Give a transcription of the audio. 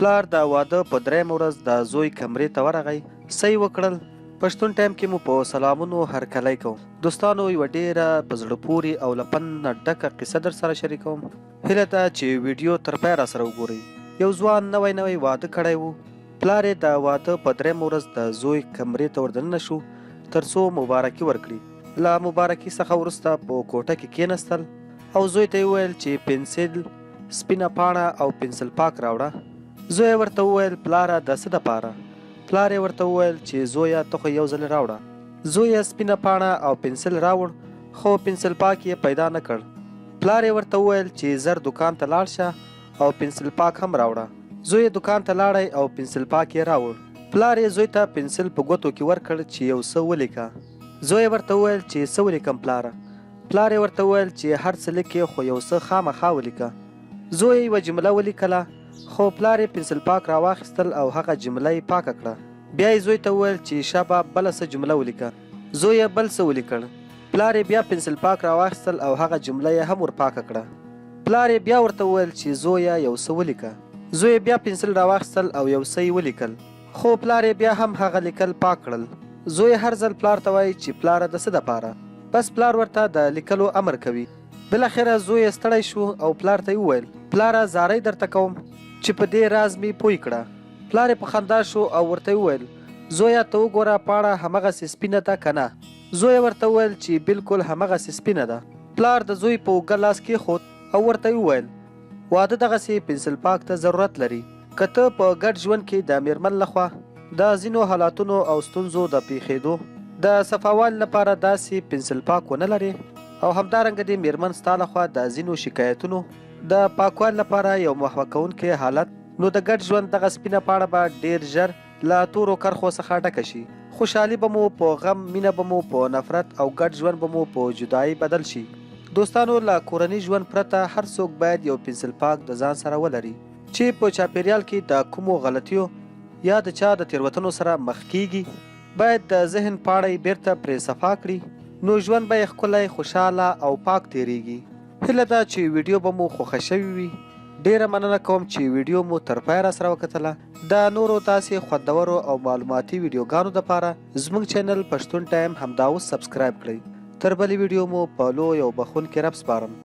پلار د واده په درېیمه ورځ د زوی کمرې ته ورغی. صحیح وکړل. پښتون ټایم کې مو په سلامونو هرکلی کوم. دوستانو یوه ډیره په زړه پورې او له فن نه ډکه قصه در سره شریکوم. هیله ده چې ویډیو تر پایه را سره وګورئ. یو ځوان نوی واده کړی و. پلار یې د واده په درېیمه ورځ د زوی کمرې ته ور دننه شو تر څو مبارکي ورکړي. له مبارکي څخه وروسته په کوټه کې کېناستل او زوی ته یې وویل چې پنسل، سپینه پاڼه او پنسل پاک راوړه. زوی یې ورته وویل پلاره د څه دپاره؟ پلار یې ورته وویل چې زویه ته خو یو ځل راوړه. زوی یې سپینه پاڼه او پنسل راوړ خو پنسل پاک یې پیدا نه کړ. پلار یې ورته وویل چې زر دکان ته لاړ شه او پنسل پاک هم راوړه. زوی یې دکان ته لاړی او پنسل پاک یې راوړ. پلار یې زوی ته پنسل په ګوتو کې ورکړ چې یو څه ولیکه. زوی یې ورته وویل چې څه ولیکم پلاره؟ پلار یې ورته وویل چې هر څه لیکې خو یو څه خامخا ولیکه. زوی یې یوه جمله ولیکله خو پلار یې پنسل پاک راواخیستل او هغه جمله یې پاکه کړه. بیا یې زوی ته وویل چې شابه بله څه جمله ولیکه. زوی یې بل څه ولیکل. پلار یې بیا پنسل پاک راواخیستل او هغه جمله یې هم ور پاکه کړه. پلار یې بیا ورته وویل چې زویه یو څه ولیکه. زوی یې بیا پنسل راواخیستل او یو څه یې ولیکل خو پلار یې بیا هم هغه لیکل پاک کړل. زوی هر ځل پلار ته وایي چې پلاره د څه دپاره؟ بس پلار ورته د لیکلو امر کوي. بالاخره زوی ستړی شو او پلار ته یې وویل پلاره زارۍ درته کوم چې په دې راز مې پوی کړه. پلار یې په خندا شو او ورته یې وویل زویه ته وګوره پاڼه همغسې سپینه ده که نه؟ زوی یې ورته وویل چې بالکل همغسې سپینه ده. پلار د زوی په اوږه لاس کېښود او ورته یې وویل واده دغسې پنسل پاک ته ضرورت لري. که ته په ګډ ژوند کې د میرمن لخوا د ځینو حالاتونو او ستونزو د پیښېدو د صفاوالي لپاره داسې پنسل پاک ونه لرې او همدارنګه د میرمن ستا لخوا د ځینو شکایتونو د پاکوالي لپاره یو محوه کوونکی حالت، نو د ګډ ژوند دغه سپینه پاڼه به ډېر ژر له تورو کرښو څخه ډکه شي. خوشحالي به مو په غم، مینه به مو په نفرت او ګډ ژوند به مو په جدایي بدل شي. دوستانو له کورني ژوند پرته هر څوک باید یو پنسل پاک د ځان سره ولري چې په چاپیریال کې د کومو غلطیو یا د چا د تیروتنو سره مخ کیږي باید د ذهن پاڼه یې بیرته پرې صفا کړي، نو ژوند به یې ښکلی، خوشحاله او پاک تیریږي. هیله ده چې ویډیو به مو خوښه شوې وي. ډیره مننه کوم چې ویډیو مو تر پایه را سره وکتله. د نورو داسې خوندورو او معلوماتي ویډیوګانو دپاره زموږ چینل پښتون ټایم همدا اوس سبسکرایب کړئ. تر بلې ویډیو مو په لوی او بخښونکي رب سپارم.